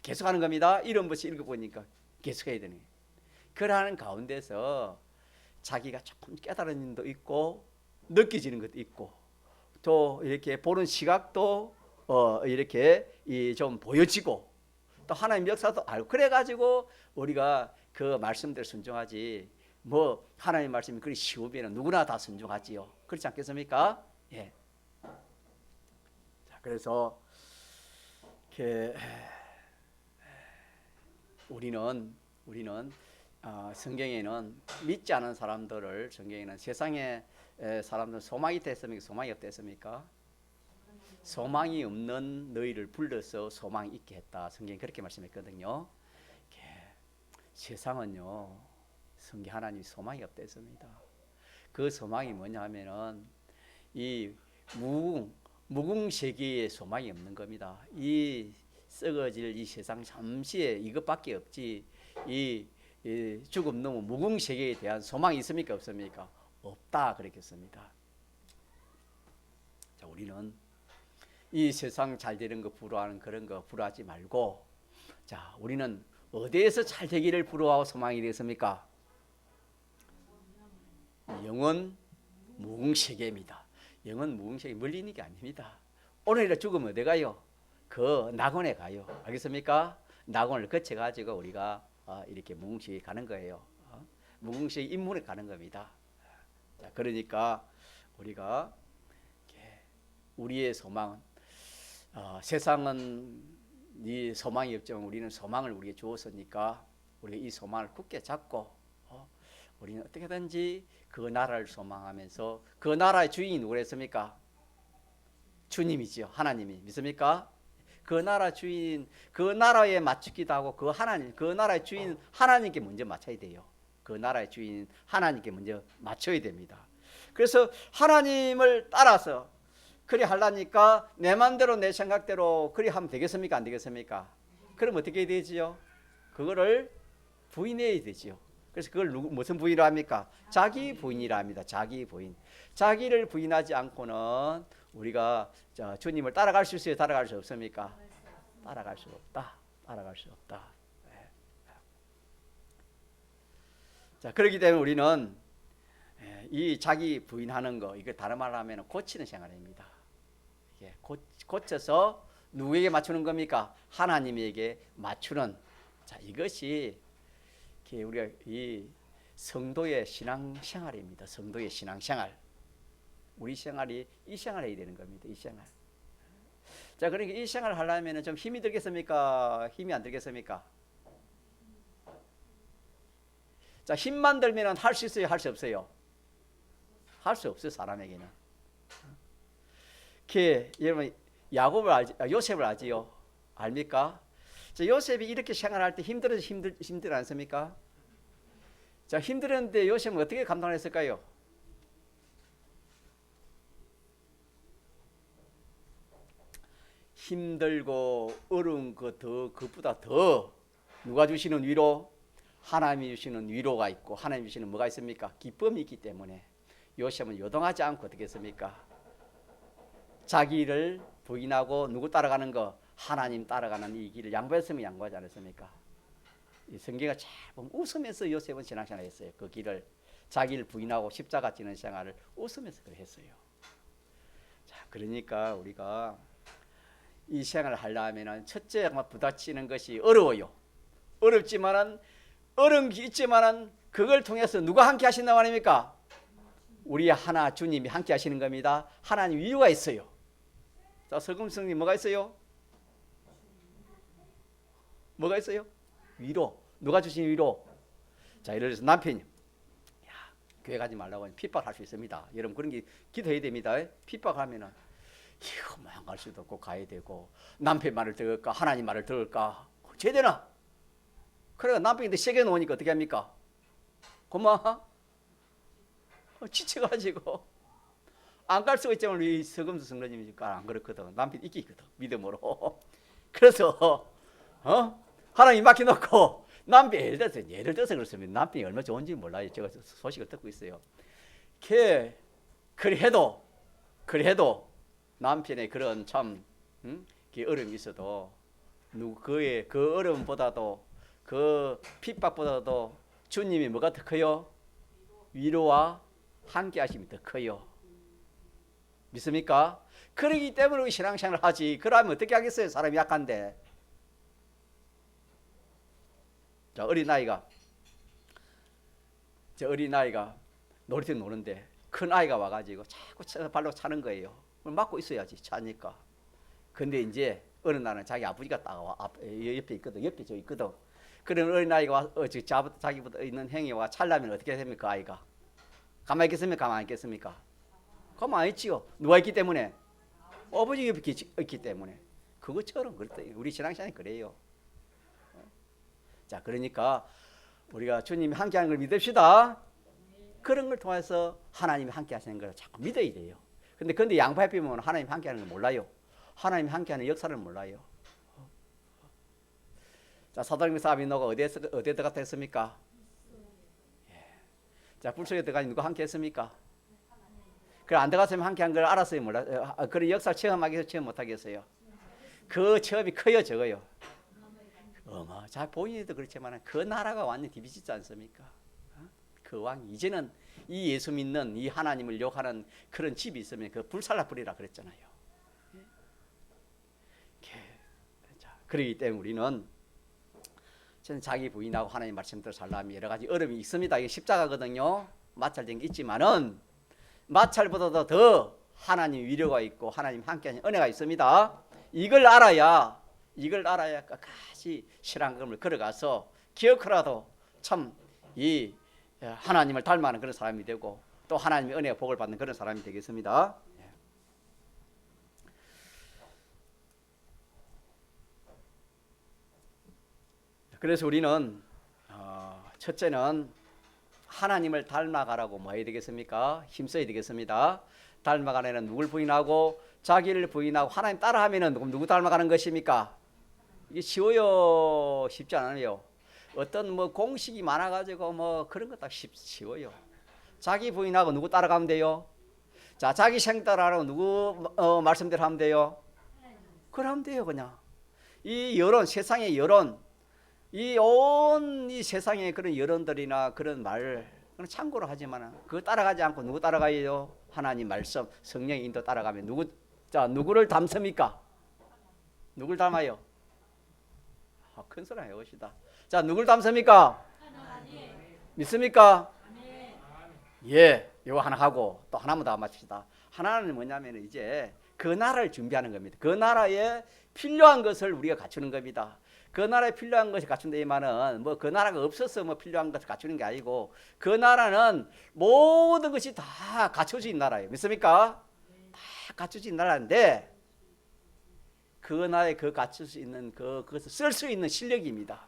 A: 계속 하는 겁니다. 이런 것이 읽어보니까 계속 해야 되는 거예요. 그러는 가운데서 자기가 조금 깨달은 일도 있고 느껴지는 것도 있고 또 이렇게 보는 시각도 이렇게 좀 보여지고 또 하나님 역사도 알고 그래가지고 우리가 그 말씀대로 순종하지 뭐 하나님 말씀이 그리 쉬우면 누구나 다 순종하지요. 그렇지 않겠습니까? 예. 자, 그래서 이렇게 우리는 성경에는 믿지 않은 사람들을 성경에는 세상의 사람들 소망이 됐습니까? 소망이 없댔습니까? 소망이 없는 너희를 불러서 소망이 있게 했다. 성경이 그렇게 말씀했거든요. 세상은요. 성경 하나님이 소망이 없댔습니다. 그 소망이 뭐냐 하면은 이 무궁 세계에 소망이 없는 겁니다. 이 썩어질 이 세상 잠시에 이것밖에 없지 이 죽음 넘은 무궁 세계에 대한 소망이 있습니까? 없습니까? 없다 그랬겠습니다. 자, 우리는 이 세상 잘 되는 거 부러워하는 그런 거 부러워하지 말고 자, 우리는 어디에서 잘 되기를 부러워하고 소망이 되겠습니까? 영원 무궁세계입니다. 영원 무궁세계 멀리 있는 게 아닙니다. 오늘이라 죽으면 어디 가요? 그 낙원에 가요. 알겠습니까? 낙원을 거쳐가지고 우리가 이렇게 무궁세계에 가는 거예요. 무궁세계 인문에 가는 겁니다. 자, 그러니까 우리가 우리의 소망은 세상은 이 소망이 없지만 우리는 소망을 우리에게 주었으니까 우리가 이 소망을 굳게 잡고 우리는 어떻게든지 그 나라를 소망하면서 그 나라의 주인이 누구랬습니까? 주님이지요. 하나님이. 믿습니까? 그 나라 주인, 그 나라에 맞추기도 하고 그 나라의 주인 하나님께 먼저 맞춰야 돼요. 그 나라의 주인 하나님께 먼저 맞춰야 됩니다. 그래서 하나님을 따라서 그리 하려니까 내 마음대로 내 생각대로 그리 하면 되겠습니까? 안 되겠습니까? 그럼 어떻게 되지요? 그거를 부인해야 되지요. 그래서 그걸 무슨 부인이라 합니까? 자기 부인이라 합니다. 자기 부인. 자기를 부인하지 않고는 우리가 주님을 따라갈 수 있어요? 따라갈 수 없습니까? 따라갈 수 없다. 따라갈 수 없다. 자, 그렇기 때문에 우리는 이 자기 부인하는 거, 이거 다른 말로 하면 고치는 생활입니다. 이게 고쳐서 누구에게 맞추는 겁니까? 하나님에게 맞추는. 자, 이것이 우리가 이 성도의 신앙생활입니다. 성도의 신앙생활. 우리 생활이 이 생활을 해야 되는 겁니다. 이 생활. 자, 그러니까 이 생활을 하려면 좀 힘이 들겠습니까? 힘이 안 들겠습니까? 자, 힘만 들면 할 수 있어요? 할 수 없어요? 할 수 없어요, 사람에게는. 여러분, 요셉을 알지요? 압니까? 자, 요셉이 이렇게 생활할 때 힘들지 않습니까? 자, 힘들었는데 요셉은 어떻게 감당했을까요? 힘들고 어려운 그것보다 더 누가 주시는 위로? 하나님이 주시는 위로가 있고 하나님이 주시는 뭐가 있습니까? 기쁨이 있기 때문에 요셉은 요동하지 않고 어떻게 했습니까? 자기를 부인하고 누구 따라가는 거? 하나님 따라가는 이 길을 양보했으면 양보하지 않았습니까? 이 성경을 잘 보면 웃으면서 요셉은 신앙생활을 했어요. 그 길을 자기를 부인하고 십자가 지는 생활을 웃으면서 했어요. 자, 그러니까 우리가 이 생활을 하려면 첫째 부딪히는 것이 어려워요. 어렵지만은 어려운 게 있지만은 그걸 통해서 누가 함께 하신다고 아닙니까? 우리 하나 주님이 함께 하시는 겁니다. 하나님 위로가 있어요. 자, 서금성님 뭐가 있어요? 뭐가 있어요? 위로. 누가 주신 위로? 자, 예를 들어서 남편이 교회 가지 말라고 하면 핍박할 수 있습니다. 여러분 그런 게 기도해야 됩니다. 핍박하면은 이거 뭐 안 갈 수도 없고 가야 되고 남편 말을 들을까 하나님 말을 들을까 제대나. 그래가 남편인데 세게 놓으니까 어떻게 합니까? 고마 지쳐가지고 안 갈 수가 있지만 우리 서금수 성도님이 안 그렇거든. 남편 있기 있거든 믿음으로. 그래서 하나님 맡겨놓고 남편 예를 들어서 그렇습니다. 남편이 얼마나 좋은지 몰라요. 제가 소식을 듣고 있어요. 그래도 남편의 그런 참 어려움이 있어도 그의 그 어려움보다도 그 핍박보다도 주님이 뭐가 더 커요? 위로와 함께 하심이 더 커요. 믿습니까? 그러기 때문에 우리 신앙생활을 하지. 그러면 어떻게 하겠어요? 사람이 약한데. 자, 어린아이가 놀이터 노는데 큰 아이가 와가지고 자꾸 발로 차는 거예요. 막고 있어야지 차니까. 근데 이제 어느 날은 자기 아버지가 따라와. 옆에 있거든. 옆에 저 있거든. 그런 어린아이가 와 자기보다 있는 행위와 찰나면 어떻게 됩니까? 아이가 가만히 있겠습니까? 가만히 있겠습니까? 가만히 있지요. 누가 있기 때문에? 아버지 옆에 있기 때문에. 그것처럼 그렇다. 우리 신앙생활이 그래요. 자, 그러니까 우리가 주님이 함께하는 걸 믿읍시다. 그런 걸 통해서 하나님이 함께 하시는 걸 자꾸 믿어야 돼요. 근데 양파해보면 하나님 함께하는 걸 몰라요. 하나님 함께하는 역사를 몰라요. 자, 사도행전에서 아비노가 어디에 들어갔다 했습니까? 자, 불속에 들어가니 누가 함께 했습니까? 그래, 안 들어갔으면 함께한 걸 알았어요? 몰라요? 그런 역사를 체험하기 위해서 체험 못하겠어요? 그 체험이 커요, 적어요? 자, 본인도 그렇지만 그 나라가 완전히 뒤비지지 않습니까? 그 왕 이제는 이 예수 믿는 이 하나님을 욕하는 그런 집이 있으면 그 불살라 버리라 그랬잖아요. 자, 그렇기 때문에 우리는 저는 자기 부인하고 하나님 말씀대로 살려면 여러 가지 어려움이 있습니다. 이게 십자가거든요. 마찰된 게 있지만은 마찰보다도 더 하나님 위로가 있고 하나님 함께하는 은혜가 있습니다. 이걸 알아야 끝까지 신앙을 걸어가서 기억하라도 참 이 하나님을 닮아가는 그런 사람이 되고 또 하나님의 은혜와 복을 받는 그런 사람이 되겠습니다. 그래서 우리는 첫째는 하나님을 닮아가라고 뭐 해야 되겠습니까? 힘써야 되겠습니다. 닮아가는 누굴 부인하고 자기를 부인하고 하나님 따라하면은 누구 닮아가는 것입니까? 이게 쉬워요? 쉽지 않아요? 어떤 뭐 공식이 많아가지고 뭐 그런 거 딱 쉬워요. 자기 부인하고 누구 따라가면 돼요? 자, 자기 생 따라하고 누구 말씀대로 하면 돼요? 그러면 돼요, 그냥. 이 여론, 세상의 여론, 이 세상의 그런 여론들이나 그런 말 참고로 하지만 그거 따라가지 않고 누구 따라가요? 하나님 말씀, 성령의 인도 따라가면 누구를 닮습니까? 누굴 닮아요? 큰 소리 해봅시다. 자, 누굴 닮습니까? 믿습니까? 예, 이거 하나 하고 또 하나만 더 맞춥시다. 하나는 뭐냐면 이제 그 나라를 준비하는 겁니다. 그 나라에 필요한 것을 우리가 갖추는 겁니다. 그 나라에 필요한 것이 갖춘다지만은 뭐 그 나라가 없어서 뭐 필요한 것을 갖추는 게 아니고 그 나라는 모든 것이 다 갖춰진 나라예요. 믿습니까? 다 갖춰진 나라인데 그 나라에 그 갖출 수 있는 그것을 쓸 수 있는 실력입니다.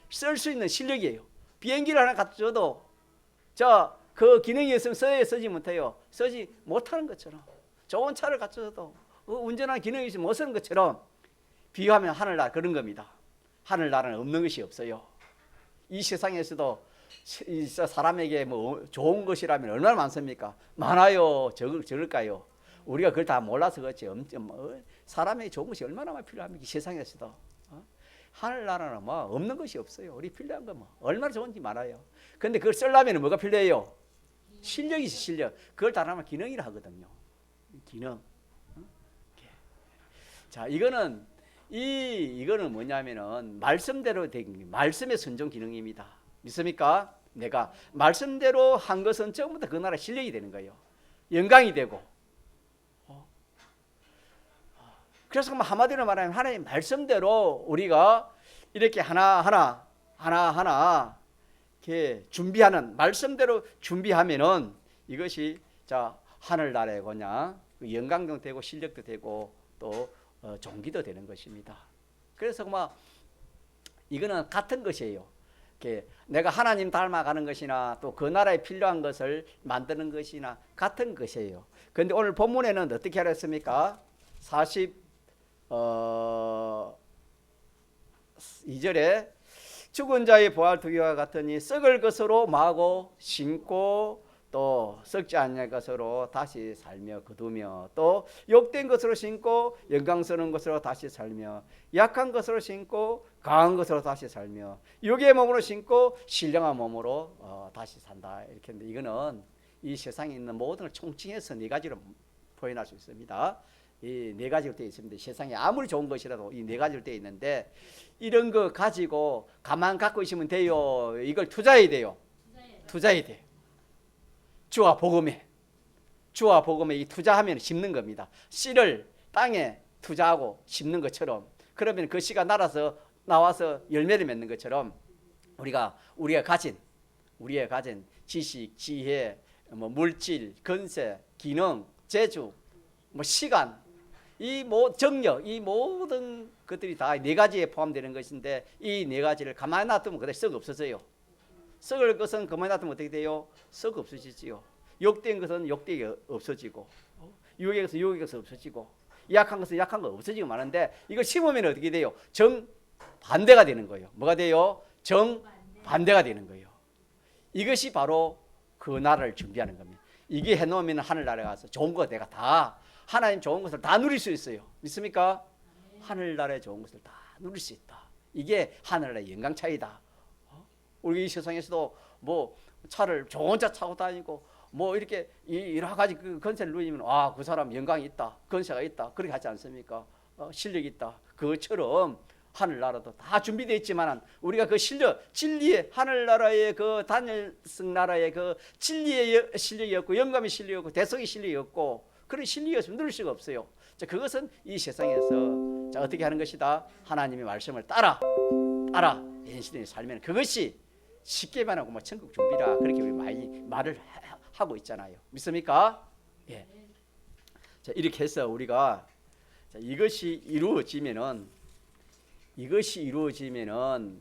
A: 쓸 수 있는 실력이에요. 비행기를 하나 갖춰도 그 기능이 있으면 쓰지 못해요. 쓰지 못하는 것처럼 좋은 차를 갖춰도 운전하는 기능이 있으면 못 쓰는 것처럼 비유하면 하늘나라 그런 겁니다. 하늘나라는 없는 것이 없어요. 이 세상에서도 사람에게 뭐 좋은 것이라면 얼마나 많습니까? 많아요. 적을까요? 우리가 그걸 다 몰라서 그렇지. 사람에게 좋은 것이 얼마나 많이 필요합니까? 이 세상에서도. 하늘나라는 뭐 없는 것이 없어요. 우리 필요한 거 뭐 얼마나 좋은지 많아요. 근데 그걸 쓰려면 뭐가 필요해요? 실력이지, 실력. 그걸 다르면 기능이라 하거든요. 기능. 자, 이거는 뭐냐면은 말씀대로 된 말씀의 순종 기능입니다. 믿습니까? 내가 말씀대로 한 것은 처음부터 그 나라 실력이 되는 거예요. 영광이 되고. 그래서 한마디로 말하면 하나님 말씀대로 우리가 이렇게 하나하나 이렇게 준비하는 말씀대로 준비하면은 이것이 하늘나라의 그냥 영광도 되고 실력도 되고 또 종기도 되는 것입니다. 그래서 이거는 같은 것이에요. 내가 하나님 닮아가는 것이나 또 그 나라에 필요한 것을 만드는 것이나 같은 것이에요. 그런데 오늘 본문에는 어떻게 하랬습니까? 42절에 죽은 자의 부활 두기와 같으니 썩을 것으로 마고 심고 또 썩지 않을 것으로 다시 살며 거두며 또 욕된 것으로 심고 영광스러운 것으로 다시 살며 약한 것으로 심고 강한 것으로 다시 살며 육의 몸으로 심고 신령한 몸으로 다시 산다. 이렇게 했는데 이거는 이 세상에 있는 모든 걸 총칭해서 네 가지로 표현할 수 있습니다. 이 네 가지로 되어 있습니다. 세상에 아무리 좋은 것이라도 이 네 가지로 되어 있는데 이런 거 가지고 가만 갖고 있으면 돼요? 이걸 투자해야 돼요. 투자해야 돼요. 주와 복음에 이 투자하면 심는 겁니다. 씨를 땅에 투자하고 심는 것처럼 그러면 그 씨가 나와서 열매를 맺는 것처럼 우리가 가진 지식, 지혜, 물질, 건세, 기능, 재주, 시간, 정력, 이 모든 것들이 다 네 가지에 포함되는 것인데 이 네 가지를 가만히 놔두면 그대로 썩 없어져요. 썩을 것은 가만히 놔두면 어떻게 돼요? 썩 없어지지요. 욕된 것은 욕되게 없어지고 유익의 것은 유익의 것은 없어지고 약한 것은 약한 거 없어지고 마는데 이걸 심으면 어떻게 돼요? 정반대가 되는 거예요. 뭐가 돼요? 정반대가 되는 거예요. 이것이 바로 그 나라를 준비하는 겁니다. 이게 해놓으면 하늘나라에 가서 좋은 거 내가 다 하나님 좋은 것을 다 누릴 수 있어요. 믿습니까? 하늘나라의 좋은 것을 다 누릴 수 있다. 이게 하늘나라의 영광 차이다. 우리 이 세상에서도 차를 좋은 차 타고 다니고 이렇게 여러 가지 그 건세를 누리면 그 사람 영광이 있다, 건세가 있다 그렇게 하지 않습니까? 실력이 있다. 그것처럼 하늘나라도 다 준비되어 있지만 우리가 그 실력, 진리의 하늘나라의 그 다니엘성 나라의 그 진리의 실력이 없고 영감의 실력이 없고 대성의 실력이 없고 그런 실력이 없으면 누릴 수가 없어요. 그것은 이 세상에서 어떻게 하는 것이다? 하나님의 말씀을 따라 인신의 살면 그것이 쉽게 말하고 천국 준비라 그렇게 우리 많이 말을 하고 있잖아요. 믿습니까? 예. 이렇게 해서 우리가 이것이 이루어지면은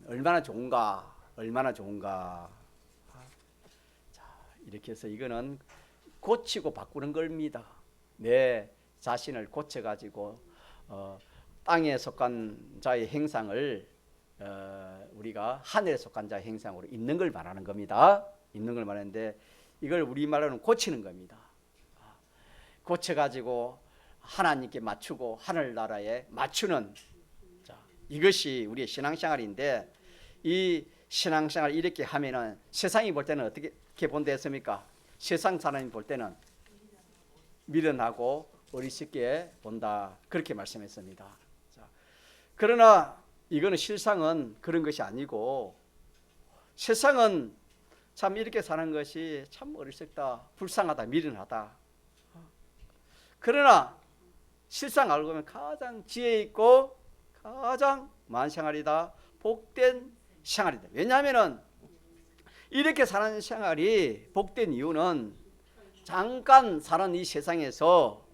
A: 얼마나 좋은가. 이렇게 해서 이거는 고치고 바꾸는 겁니다. 내 자신을 고쳐가지고 땅에 속한 자의 행상을 우리가 하늘에 속한 자의 행상으로 있는 걸 말하는 겁니다. 있는 걸 말하는데 이걸 우리말로는 고치는 겁니다. 고쳐가지고 하나님께 맞추고 하늘나라에 맞추는 이것이 우리의 신앙생활인데 이 신앙생활 이렇게 하면은 세상이 볼 때는 어떻게 본다 했습니까? 세상 사람이 볼 때는 미련하고 어리석게 본다, 그렇게 말씀했습니다. 자, 그러나 이거는 실상은 그런 것이 아니고, 세상은 참 이렇게 사는 것이 참 어리석다, 불쌍하다, 미련하다. 그러나 실상 알고 보면 가장 지혜 있고 가장 만생활이다, 복된 생활이다. 왜냐하면 이렇게 사는 생활이 복된 이유는 잠깐 사는 이 세상에서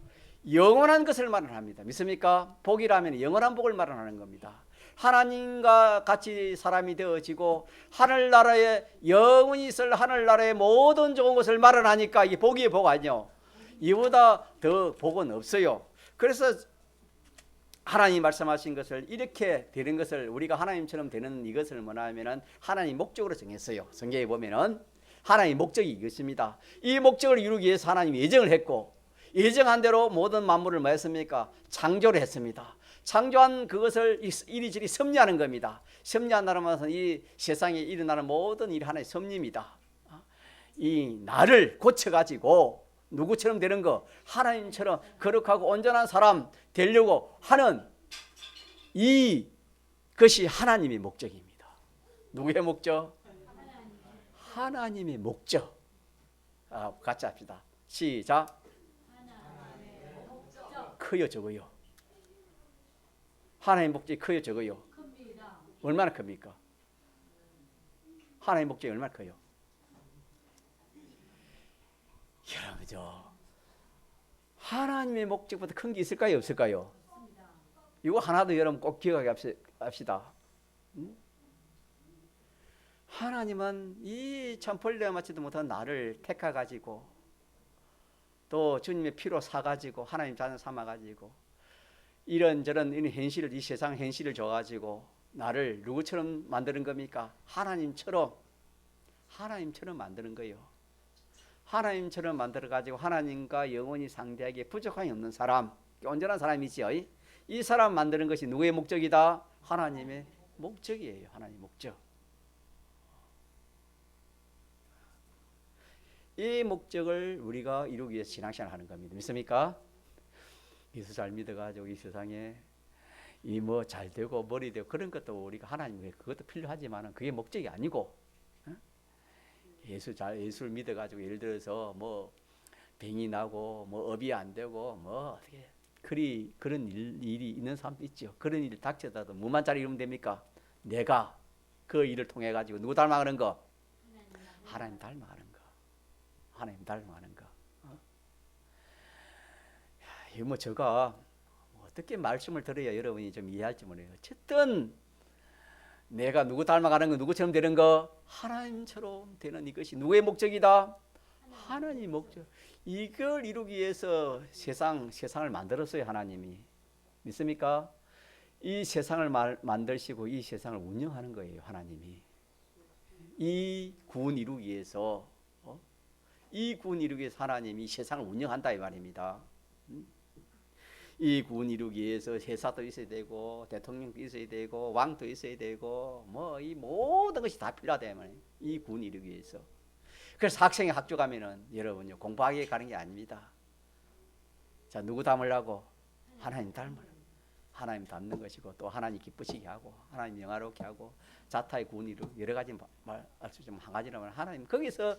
A: 영원한 것을 말합니다. 믿습니까? 복이라면 영원한 복을 말하는 겁니다. 하나님과 같이 사람이 되어지고 하늘나라에 영원히 있을 하늘나라의 모든 좋은 것을 말하니까 이게 복이 복 아니요, 이보다 더 복은 없어요. 그래서 하나님 말씀하신 것을 이렇게 되는 것을, 우리가 하나님처럼 되는 이것을 뭐냐면은 하나님 목적으로 정했어요. 성경에 보면은 하나님 목적이 이것입니다. 이 목적을 이루기 위해서 하나님이 예정을 했고, 예정한 대로 모든 만물을 뭐 했습니까? 창조를 했습니다. 창조한 그것을 이리저리 섭리하는 겁니다. 섭리한다는 것은 이 세상에 일어나는 모든 일이 하나의 섭리입니다. 이 나를 고쳐가지고 누구처럼 되는 거, 하나님처럼 거룩하고 온전한 사람 되려고 하는 이것이 하나님의 목적입니다. 누구의 목적? 하나님의 목적. 같이 합시다. 시작. 커요, 적어요? 하나님의 목적이 커요, 적어요? 얼마나 큽니까? 하나님의 목적이 얼마나 커요? 여러분, 하나님의 목적보다 큰 게 있을까요, 없을까요? 이거 하나도 여러분 꼭 기억하게 합시다. 하나님은 이 참 벌레와 맞지도 못한 나를 택하 가지고, 또 주님의 피로 사 가지고 하나님 자녀 삼아 가지고 이런저런 현실을, 이 세상 현실을 줘 가지고 나를 누구처럼 만드는 겁니까? 하나님처럼 만드는 거예요. 하나님처럼 만들어 가지고 하나님과 영원히 상대하기에 부족함이 없는 사람, 온전한 사람이지요. 이 사람 만드는 것이 누구의 목적이다? 하나님의 목적이에요. 하나님의 목적. 이 목적을 우리가 이루기 위해서 신앙생활을 하는 겁니다. 믿습니까? 예수 잘 믿어가지고 이 세상에 이 뭐 잘 되고 머리 되고 그런 것도 우리가 하나님께 그것도 필요하지만 그게 목적이 아니고, 예수를 믿어가지고 예를 들어서 뭐 병이 나고 뭐 업이 안 되고 뭐 어떻게 그런 일이 있는 사람도 있죠. 그런 일이 닥쳐도 뭐만 잘 이루면 됩니까? 내가 그 일을 통해 가지고 누구 닮아가는 거? 하나님 닮아가는 거. 하나님 닮아가는 거. 이거 뭐 제가 어떻게 말씀을 들어야 여러분이 좀 이해할지 모르겠어요. 어쨌든 내가 누구 닮아가는 거, 누구처럼 되는 거, 하나님처럼 되는 이것이 누구의 목적이다? 하나님 목적. 이걸 이루기 위해서 세상을 만들었어요, 하나님이. 믿습니까? 이 세상을 만드시고 이 세상을 운영하는 거예요, 하나님이. 이 구원 이루기 위해서, 이 구원 이루기 위해서 하나님이 세상을 운영한다 이 말입니다. 이 구원 이루기 위해서 회사도 있어야 되고 대통령도 있어야 되고 왕도 있어야 되고 뭐 이 모든 것이 다 필요하다 말이에요. 이 구원 이루기 위해서. 그래서 학생이 학교 가면은 여러분요, 공부하기 가는 게 아닙니다. 자, 누구 닮으려고? 하나님 하나님 닮는 것이고, 또 하나님 기쁘시게 하고 하나님 영화롭게 하고 자타의 구원 이루 여러 가지 말 할 수 좀 한 가지라면 하나님 거기서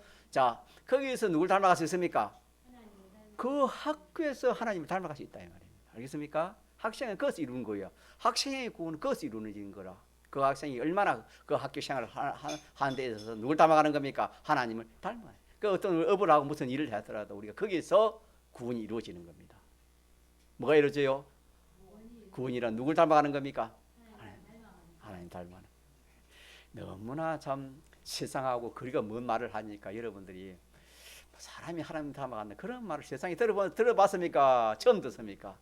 A: 누굴 닮아갈 수 있습니까? 그 학교에서 하나님을 닮아갈 수 있다 이 말이에요. 알겠습니까? 학생은 그것을 이루는 거예요. 학생의 구원은 그것을 이루는 거라. 그 학생이 얼마나 그 학교 생활을 하는 데 있어서 누굴 닮아가는 겁니까? 하나님을 닮아요. 그 어떤 업을 하고 무슨 일을 하더라도 우리가 거기서 구원이 이루어지는 겁니다. 뭐가 이루어져요? 구원이란 누굴 닮아가는 겁니까? 하나님 닮아가는. 너무나 참 세상하고 거리가 먼 말을 하니까 여러분들이 사람이 하나님 닮아간다 그런 말을 세상에 들어봤습니까? 처음 듣습니까?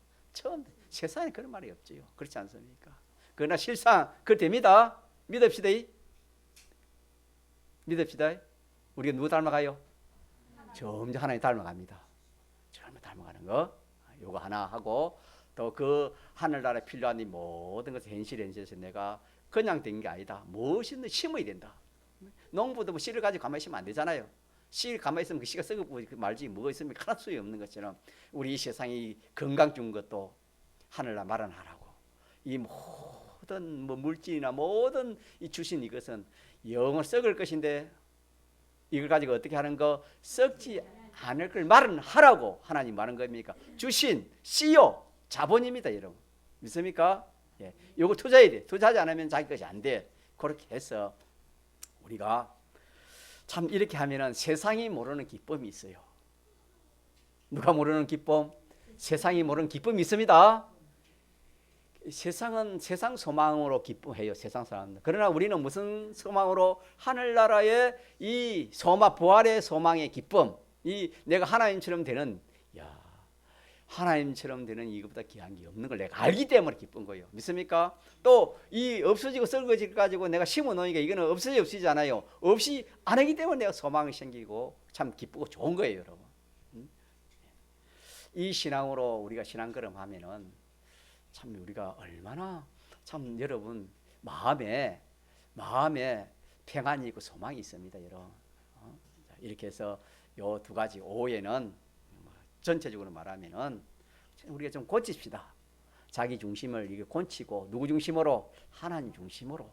A: 세상에 그런 말이 없지요. 그렇지 않습니까? 그러나 실상 그됩니다. 믿읍시다. 우리가 누구 닮아가요? 점점 하나님 닮아갑니다. 점점 닮아가는 거 요거 하나 하고, 또 그 하늘나라에 필요한 이 모든 것을 현실에서 내가 그냥 된 게 아니다. 무엇이든 심어야 된다. 농부도 뭐 씨를 가지고 가만히 있으면 안 되잖아요. 씨 가만히 있으면 그 씨가 썩고 말지 뭐가 있습니까? 하나 소용이 없는 것처럼 우리 이 세상이 건강 준 것도 하늘나 마련하라고. 이 모든 뭐 물질이나 모든 이 주신 이것은 영원 썩을 것인데 이걸 가지고 어떻게 하는 거? 썩지 않을 걸 마련하라고 하나님 말한 겁니까? 주신 씨요 자본입니다, 여러분. 믿습니까? 예, 요거 투자해야 돼. 투자하지 않으면 자기 것이 안 돼. 그렇게 해서 우리가 참 이렇게 하면은 세상이 모르는 기쁨이 있어요. 누가 모르는 기쁨? 세상이 모르는 기쁨이 있습니다. 세상은 세상 소망으로 기뻐해요. 세상 사람들. 그러나 우리는 무슨 소망으로? 하늘나라의 이 소망, 부활의 소망의 기쁨. 이 내가 하나님처럼 되는, 야, 하나님처럼 되는 이것보다 귀한 게 없는 걸 내가 알기 때문에 기쁜 거예요. 믿습니까? 또 이 없어지고 썩어질 가지고 내가 심어 놓으니까 이거는 없어지잖아요. 없이 안 하기 때문에 내가 소망이 생기고 참 기쁘고 좋은 거예요, 여러분. 이 신앙으로 우리가 신앙걸음 하면은 참 우리가 얼마나 참 여러분 마음에 평안이 있고 소망이 있습니다, 여러분. 이렇게 해서 요 두 가지 오해는 전체적으로 말하면은 우리가 좀 고칩시다. 자기 중심을 이게 고치고 누구 중심으로? 하나님 중심으로.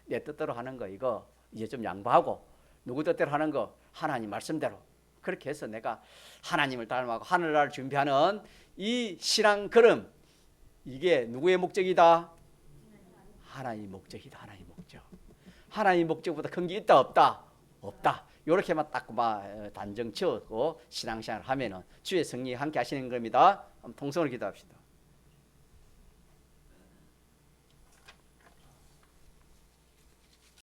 A: 내 뜻대로 하는 거 이거 이제 좀 양보하고 누구 뜻대로 하는 거 하나님 말씀대로. 그렇게 해서 내가 하나님을 닮아가고 하늘나라를 준비하는 이 신앙 걸음, 이게 누구의 목적이다? 하나님의 목적이다. 하나님의 목적. 하나님의 목적보다 큰 게 있다 없다? 없다. 이렇게만 딱 단정 지었고 신앙생활을 하면은 주의 성령이 함께 하시는 겁니다. 통성으로 기도합시다.